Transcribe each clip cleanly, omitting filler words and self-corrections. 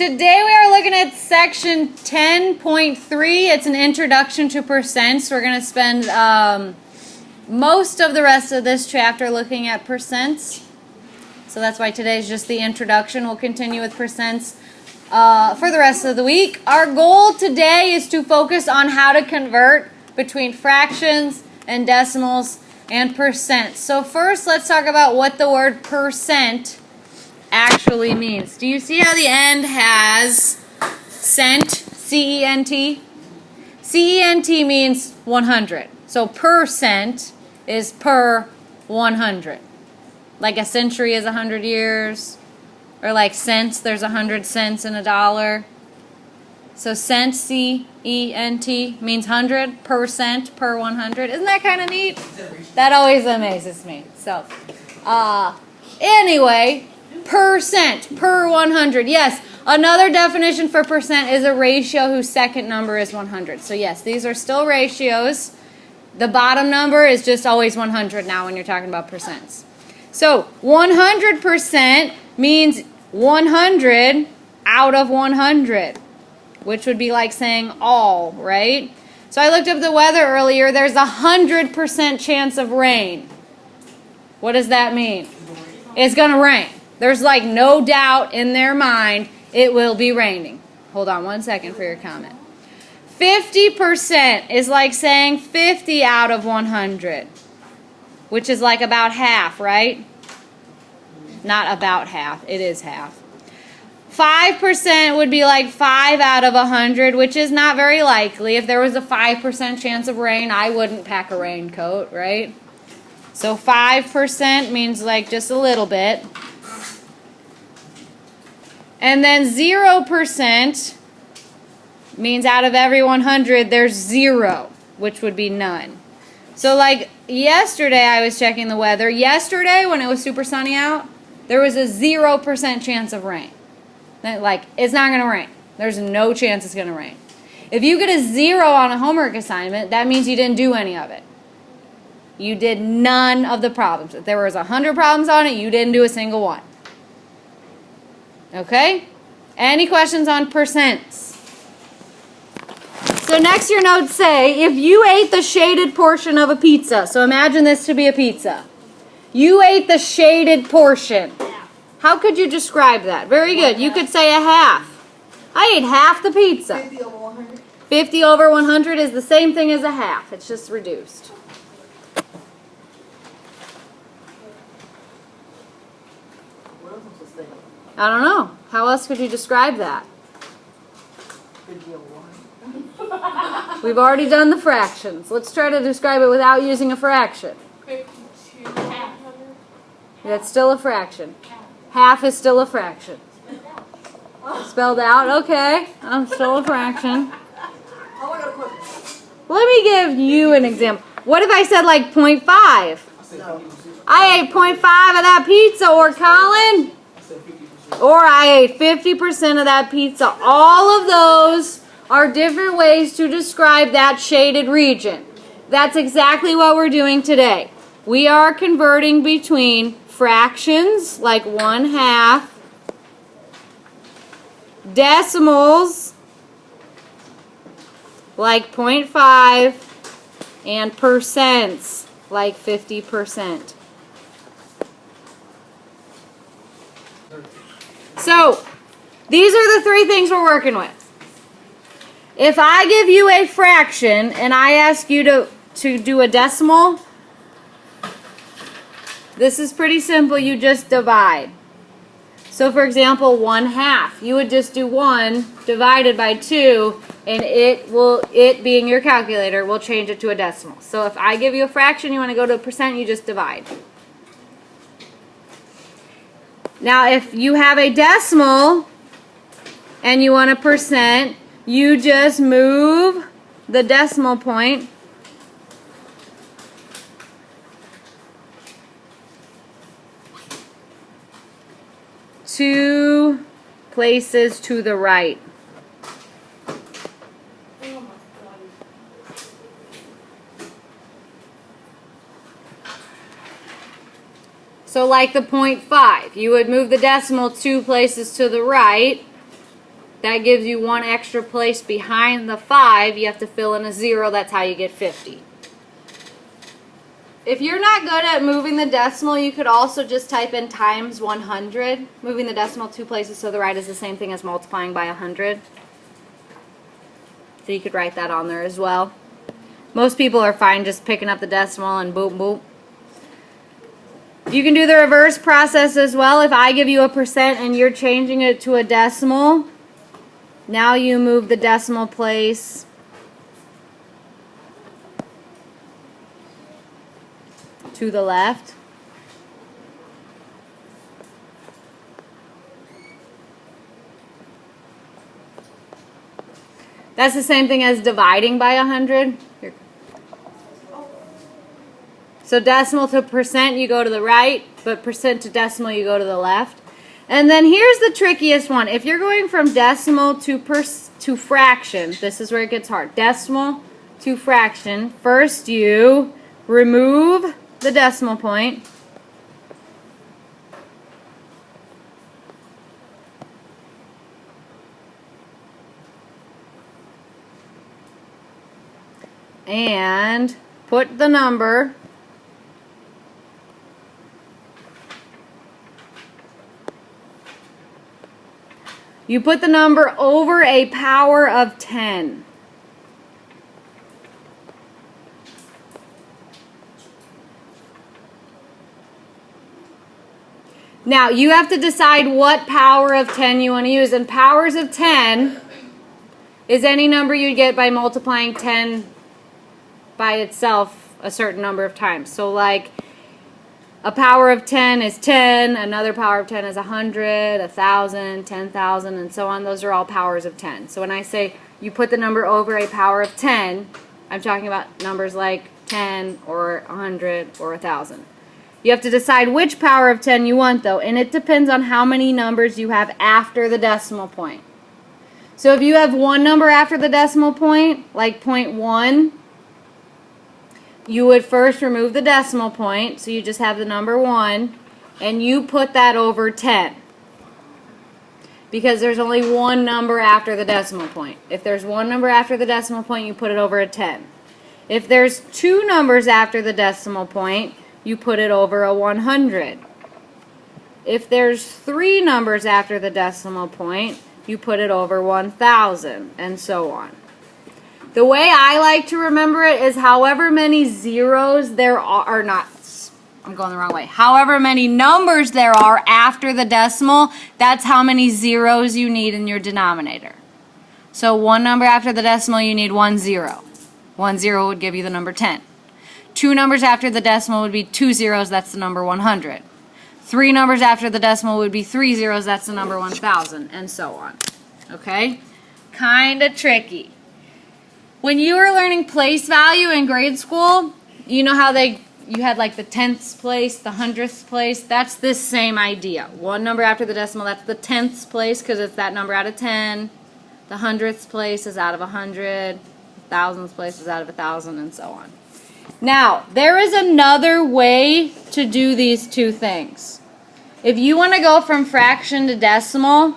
Today we are looking at section 10.3. It's an introduction to percents. We're going to spend most of the rest of this chapter looking at percents. So that's why today's just the introduction. We'll continue with percents for the rest of the week. Our goal today is to focus on how to convert between fractions and decimals and percent. So first, let's talk about what the word percent actually means. Do you see how the end has cent, C-E-N-T? C-E-N-T means 100. So percent is per 100. Like a century is 100 years. Or like cents, there's 100 cents in a dollar. So cent, C-E-N-T, means 100, percent, per 100. Isn't that kind of neat? That always amazes me. So, anyway, percent, per 100. Yes, another definition for percent is a ratio whose second number is 100. So yes, these are still ratios. The bottom number is just always 100 now when you're talking about percents. So 100% means 100 out of 100, which would be like saying all, right? So I looked up the weather earlier. There's a 100% chance of rain. What does that mean? It's going to rain. There's like no doubt in their mind it will be raining. Hold on one second for your comment. 50% is like saying 50 out of 100, which is like about half, right? Not about half. It is half. 5% would be like 5 out of 100, which is not very likely. If there was a 5% chance of rain, I wouldn't pack a raincoat, right? So 5% means like just a little bit. And then 0% means out of every 100, there's 0, which would be none. So like yesterday, I was checking the weather. Yesterday, when it was super sunny out, there was a 0% chance of rain. Like, it's not going to rain. There's no chance it's going to rain. If you get a 0 on a homework assignment, that means you didn't do any of it. You did none of the problems. If there was 100 problems on it, you didn't do a single one. Okay? Any questions on percents? So next your notes say, if you ate the shaded portion of a pizza, so imagine this to be a pizza. You ate the shaded portion. How could you describe that? Very good. You could say a half. I ate half the pizza. 50 over 100. 50 over 100 is the same thing as a half. It's just reduced. What else was that? I don't know. How else could you describe that? 50 over 100. We've already done the fractions. Let's try to describe it without using a fraction. 52 half. That's still a fraction. Half is still a fraction. Spelled out? Okay. I'm still a fraction. Oh, I got a question. Let me give you an example. What if I said like 0.5? No. I ate 0.5 of that pizza, or Colin? Or I ate 50% of that pizza. All of those are different ways to describe that shaded region. That's exactly what we're doing today. We are converting between fractions, like 1/2, decimals, like 0.5, and percents, like 50%. So, these are the three things we're working with. If I give you a fraction and I ask you to do a decimal, this is pretty simple. You just divide. So for example, 1/2. You would just do 1 divided by 2, and it being your calculator will change it to a decimal. So if I give you a fraction, you want to go to a percent, you just divide. Now if you have a decimal and you want a percent, you just move the decimal point two places to the right. So like the 0.5, you would move the decimal 2 places to the right, That gives you one extra place behind the 5. You have to fill in a 0. That's how you get 50. If you're not good at moving the decimal, you could also just type in times 100. Moving the decimal 2 places to the right is the same thing as multiplying by 100. So you could write that on there as well. Most people are fine just picking up the decimal and boop, boop. You can do the reverse process as well. If I give you a percent and you're changing it to a decimal, now you move the decimal place to the left. That's the same thing as dividing by 100. So decimal to percent, you go to the right, but percent to decimal, you go to the left. And then here's the trickiest one. If you're going from decimal to fraction, this is where it gets hard. Decimal to fraction, first you remove the decimal point. And put the number you put the number over a power of 10. Now you have to decide what power of 10 you want to use, and powers of 10 is any number you get by multiplying 10 by itself a certain number of times. So like a power of 10 is 10, another power of 10 is 100, 1,000, 10,000, and so on. Those are all powers of 10. So when I say you put the number over a power of 10, I'm talking about numbers like 10 or 100 or 1,000. You have to decide which power of 10 you want though, and it depends on how many numbers you have after the decimal point. So if you have one number after the decimal point, like 0.1, you would first remove the decimal point, so you just have the number 1, and you put that over 10. Because there's only one number after the decimal point. If there's one number after the decimal point, you put it over a 10. If there's two numbers after the decimal point, you put it over a 100. If there's three numbers after the decimal point, you put it over 1,000, and so on. The way I like to remember it is however many zeros there are, or not, I'm going the wrong way. However many numbers there are after the decimal, that's how many zeros you need in your denominator. So one number after the decimal, you need 1 0. 1 0 would give you the number 10. Two numbers after the decimal would be 2 zeros, that's the number 100. Three numbers after the decimal would be 3 zeros, that's the number 1,000, and so on. Okay? Kind of tricky. When you were learning place value in grade school, you know how you had like the 10th place, the 100th place? That's this same idea. One number after the decimal, that's the 10th place because it's that number out of 10. The 100th place is out of 100. The 1,000th place is out of 1,000, and so on. Now, there is another way to do these two things. If you want to go from fraction to decimal,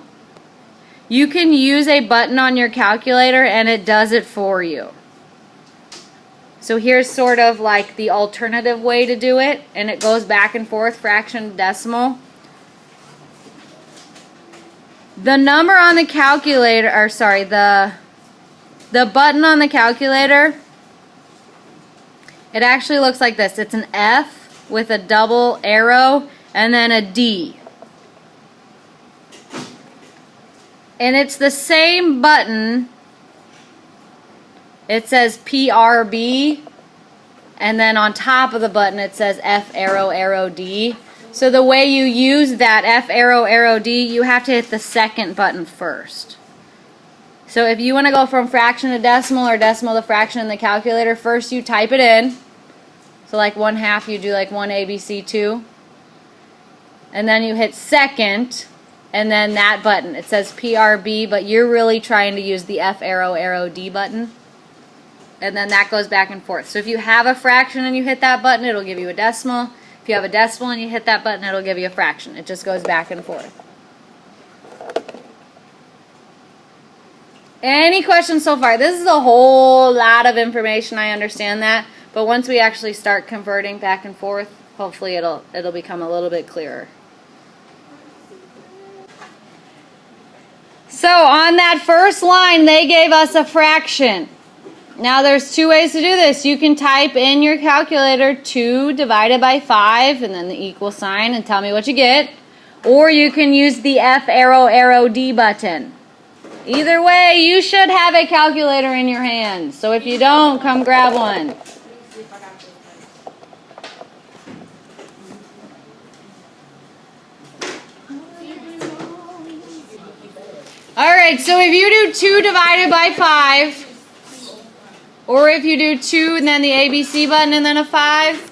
you can use a button on your calculator and it does it for you. So here's sort of like the alternative way to do it, and it goes back and forth, fraction to decimal. The number on the calculator, or sorry, the button on the calculator, it actually looks like this. It's an F with a double arrow and then a D. And it's the same button. It says PRB, and then on top of the button it says F arrow arrow D. So the way you use that F arrow arrow D, you have to hit the second button first. So if you want to go from fraction to decimal or decimal to fraction in the calculator, first you type it in. So like 1/2, you do like 1 ABC 2. And then you hit second, and then that button. It says PRB, but you're really trying to use the F arrow arrow D button. And then that goes back and forth. So if you have a fraction and you hit that button, it'll give you a decimal. If you have a decimal and you hit that button, it'll give you a fraction. It just goes back and forth. Any questions so far? This is a whole lot of information, I understand that. But once we actually start converting back and forth, hopefully it'll become a little bit clearer. So on that first line, they gave us a fraction. Now there's two ways to do this. You can type in your calculator 2 divided by 5 and then the equal sign and tell me what you get. Or you can use the F arrow D button. Either way, you should have a calculator in your hand. So if you don't, come grab one. Alright, so if you do 2 divided by 5, or if you do 2 and then the ABC button and then a 5,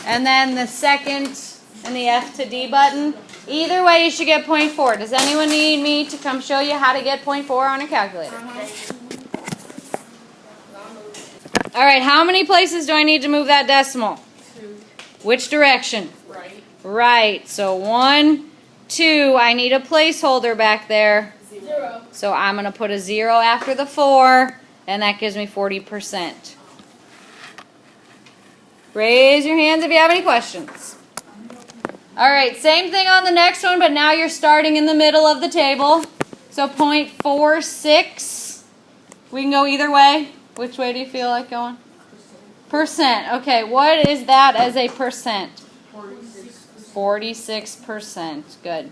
and then the second and the F to D button, either way you should get 0.4. Does anyone need me to come show you how to get 0.4 on a calculator? Alright, how many places do I need to move that decimal? 2. Which direction? Right. Right, so 1, 2, I need a placeholder back there. 0. So I'm going to put a 0 after the 4, and that gives me 40%. Raise your hands if you have any questions. Alright, same thing on the next one, but now you're starting in the middle of the table. So 0.46. We can go either way. Which way do you feel like going? Percent. Okay, what is that as a percent? 46%. Good.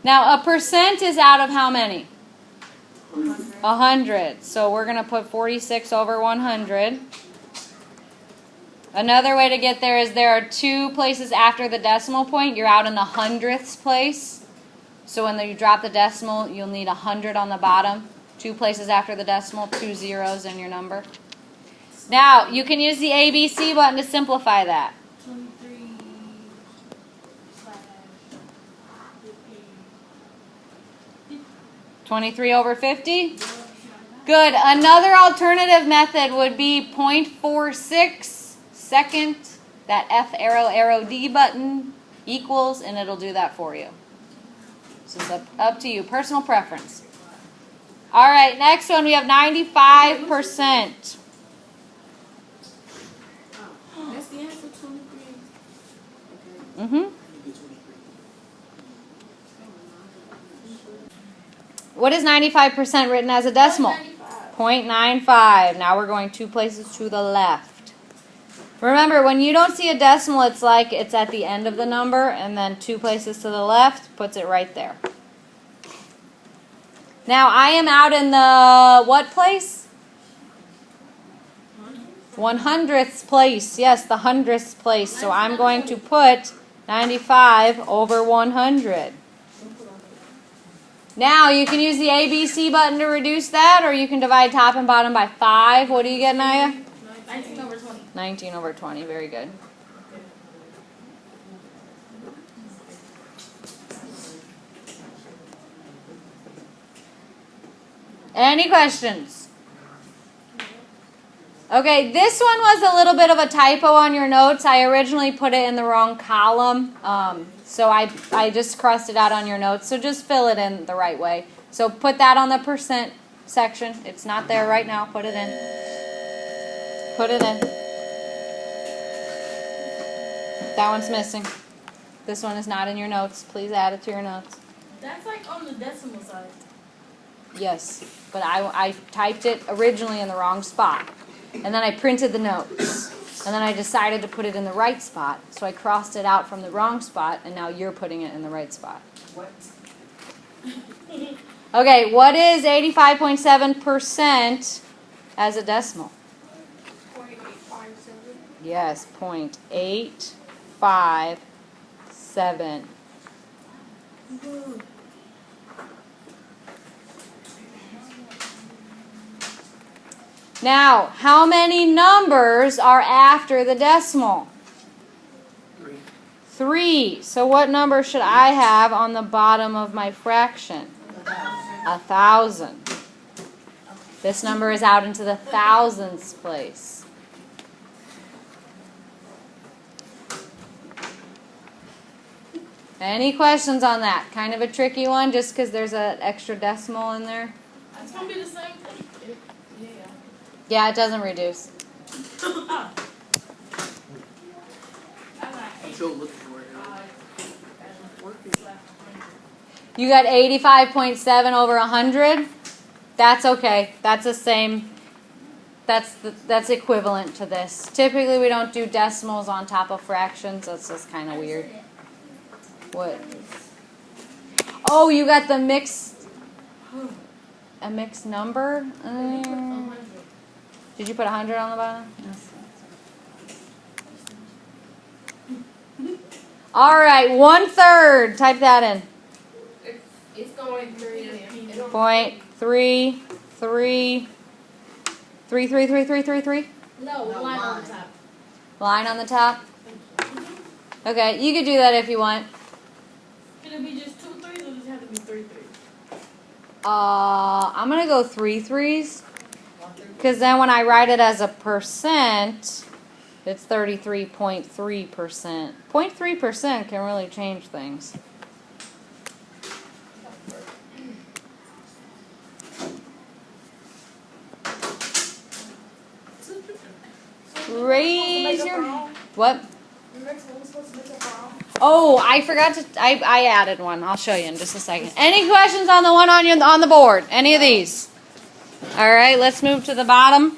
Now, a percent is out of how many? 100. So we're going to put 46 over 100. Another way to get there is there are 2 places after the decimal point. You're out in the hundredths place. So when you drop the decimal, you'll need 100 on the bottom. 2 places after the decimal, 2 zeros in your number. Now, you can use the ABC button to simplify that. 23 over 50? Good. Another alternative method would be 0.46 second, that F arrow D button equals, and it'll do that for you. So it's up to you. Personal preference. All right, next one we have 95%. That's the answer, 23. Mm-hmm. What is 95% written as a decimal? 0.95. Now we're going 2 places to the left. Remember, when you don't see a decimal, it's like it's at the end of the number, and then 2 places to the left puts it right there. Now I am out in the what place? 100th place. Yes, the 100th place. So I'm going to put 95 over 100. Now, you can use the ABC button to reduce that, or you can divide top and bottom by 5. What do you get, Naya? 19 over 20. 19 over 20. Very good. Any questions? Okay, this one was a little bit of a typo on your notes. I originally put it in the wrong column, so I just crossed it out on your notes. So just fill it in the right way. So put that on the percent section. It's not there right now. Put it in. Put it in. That one's missing. This one is not in your notes. Please add it to your notes. That's like on the decimal side. Yes, but I typed it originally in the wrong spot. And then I printed the notes. And then I decided to put it in the right spot. So I crossed it out from the wrong spot, and now you're putting it in the right spot. What? Okay, what is 85.7% as a decimal? 0.857. Yes, 0.857. Now, how many numbers are after the decimal? 3. So what number should I have on the bottom of my fraction? 1,000. This number is out into the thousands place. Any questions on that? Kind of a tricky one just because there's an extra decimal in there. It's gonna be the same thing. Yeah. Yeah, it doesn't reduce. Ah. I'm sure looking for it. You got 85.7 over 100. That's okay. That's the same. That's equivalent to this. Typically, we don't do decimals on top of fractions. That's just kind of weird. What? Oh, you got the mixed. A mixed number? Did you put 100 on the bottom? Yes. All right, 1/3. Type that in. It's going 3.333333. No, line on the top. Line on the top. Okay, you could do that if you want. Can it be just 2 3s or does it have to be 3 3? I'm gonna go 3 3s, because then when I write it as a percent, it's 33.3%. 0.3% can really change things. Raise your what? Oh, I forgot to. I added one. I'll show you in just a second. Any questions on the one on the board? Any of these? All right, let's move to the bottom.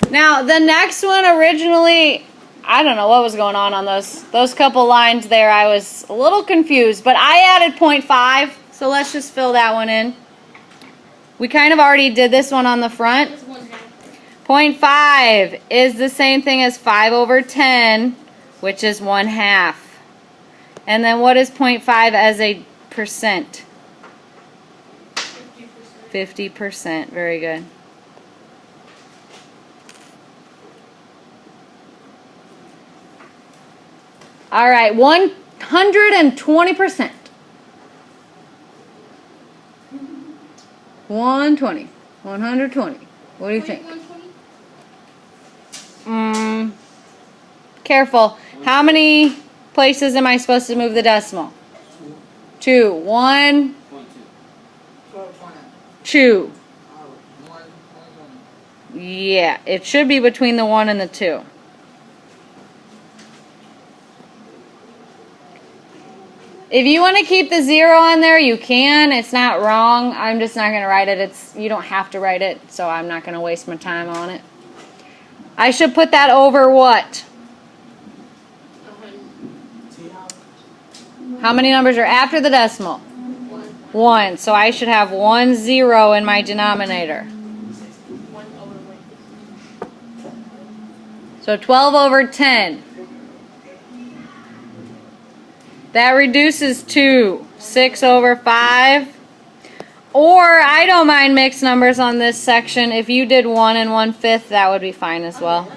Now the next one originally, I don't know what was going on those couple lines there. I was a little confused, but I added 0.5, so let's just fill that one in. We kind of already did this one on the front. 0.5 is the same thing as 5 over 10, which is 1/2. And then what is 0.5 as a percent? 50%. Very good. All right, 120%. 120. 120. What do you think? Careful. How many places am I supposed to move the decimal? 2. 1, 2. Yeah, it should be between the 1 and the 2. If you want to keep the 0 on there, you can. It's not wrong. I'm just not going to write it. You don't have to write it, so I'm not going to waste my time on it. I should put that over what? How many numbers are after the decimal? 1. So I should have 1 0 in my denominator. So 12 over 10. That reduces to 6 over 5. Or, I don't mind mixed numbers on this section. If you did 1 and 1/5, that would be fine as well.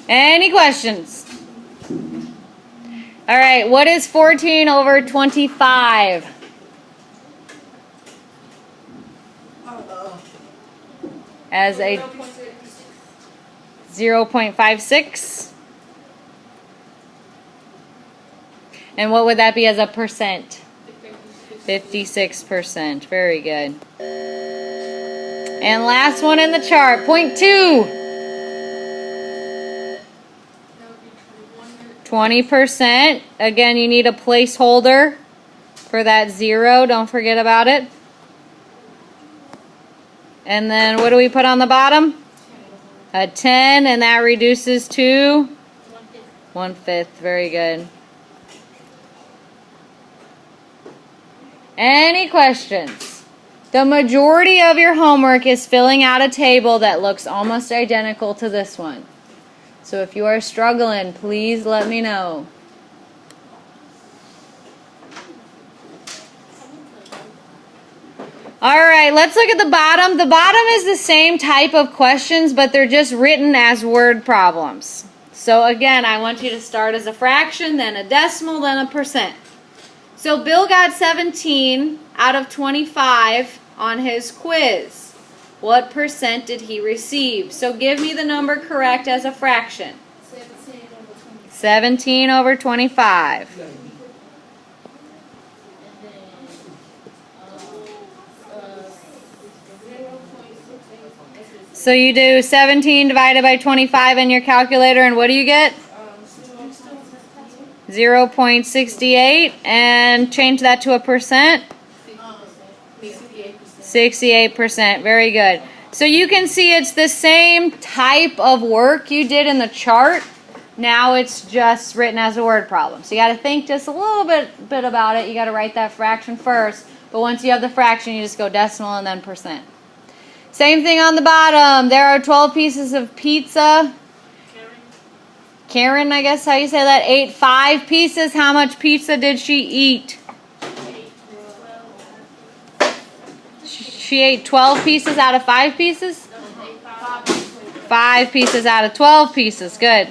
Any questions? All right, what is 14 over 25? As a 0.56. And what would that be as a percent? 56%. Very good. And last one in the chart, 0.2. 20%. Again, you need a placeholder for that 0. Don't forget about it. And then what do we put on the bottom? A 10, and that reduces to 1/5. Very good. Any questions? The majority of your homework is filling out a table that looks almost identical to this one. So if you are struggling, please let me know. Alright, let's look at the bottom. The bottom is the same type of questions, but they're just written as word problems. So again, I want you to start as a fraction, then a decimal, then a percent. So Bill got 17 out of 25 on his quiz. What percent did he receive? So give me the number correct as a fraction. 17 over 25. 17 over 25. And then, uh, 0.68. So you do 17 divided by 25 in your calculator, and what do you get? 0.68, and change that to a percent. 68%. Very good. So you can see it's the same type of work you did in the chart. Now it's just written as a word problem. So you got to think just a little bit about it. You got to write that fraction first. But once you have the fraction, you just go decimal and then percent. Same thing on the bottom. There are 12 pieces of pizza. Karen, I guess how you say that, ate 5 pieces. How much pizza did she eat? She ate 12 pieces out of 5 pieces? 5 pieces out of 12 pieces. Good.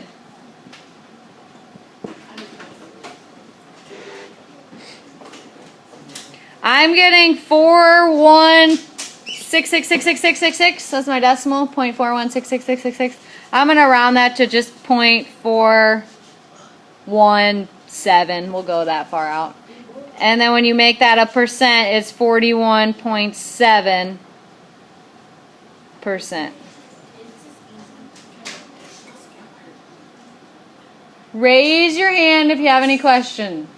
I'm getting 416666666. That's my decimal. 0.41666666. I'm going to round that to just 0.417. We'll go that far out. And then when you make that a percent, it's 41.7%. Raise your hand if you have any question.